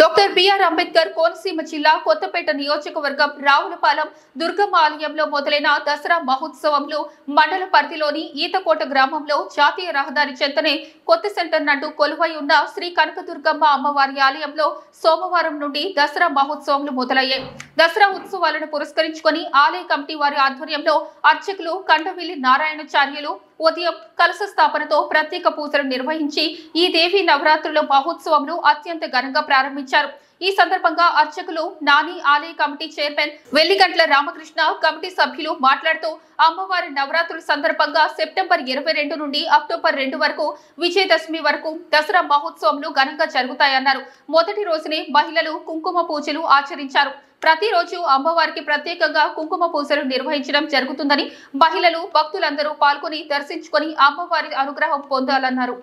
Doctor BR Ambedkar Konaseema జిల్లా కొత్తపేట నియోజకవర్గం రావులపాలెం దుర్గమ్మ ఆలయంలో మొదలైన దసరా మహోత్సవంలో మండల పరిధిలోని ఈతకోట గ్రామంలో జాతీయ రహదారి చెంతనే కొత్త సెంటర్ నందు కొలువై ఉన్న శ్రీ కనకదుర్గమ్మ అమ్మవారి ఆలయంలో సోమవారం నుండి దసరా మహోత్సవంలు మొదలయ్యాయి. దసరా ఉత్సవాలను పురస్కరించుకొని ఆలయ కమిటీ వారి ఆధ్వర్యంలో అర్చకులు కండవిల్లి నారాయణాచార్యులు ఉదయం కలశ స్థాపనతో ప్రత్యేక పూజలు నిర్వహించి ఈ దేవి నవరాత్రుల మహోత్సవంను అత్యంత ఘనంగా ప్రారంభించారు. ఈ సందర్భంగా అర్చకులు నాని ఆలయ కమిటీ చైర్మన్ వెల్లిగంట్ల రామకృష్ణ కమిటీ సభ్యులు మాట్లాడుతూ అమ్మవారి నవరాత్రుల సందర్భంగా సెప్టెంబర్ 22 నుండి అక్టోబర్ 2 వరకు విజయదశమి వరకు దసరా మహోత్సవంలు ఘనంగా జరుగుతాయన్నారు. మొదటి రోజునే మహిళలు కుంకుమ పూజలు ఆచరించారు. ప్రతిరోజు అమ్మవారికి ప్రత్యేకంగా కుంకుమ పూజలు నిర్వహించడం జరుగుతుందని మహిళలు భక్తులందరూ పాల్గొని దర్శించుకొని అమ్మవారి అనుగ్రహం పొందాలన్నారు.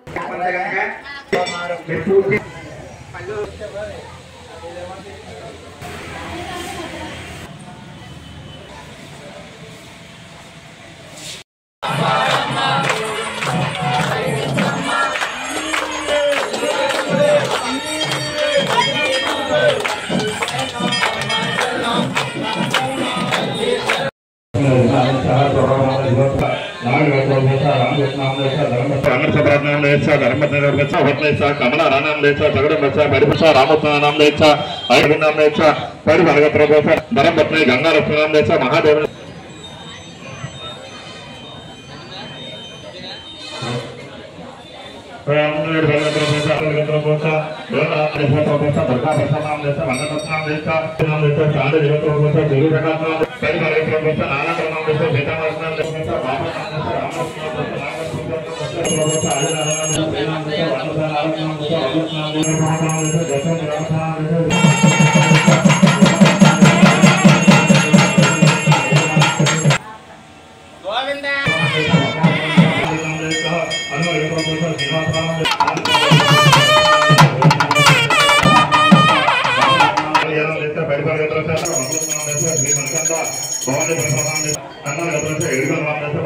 कमला राम धर्मपत्नी गंगा लक्ष्मी महादेव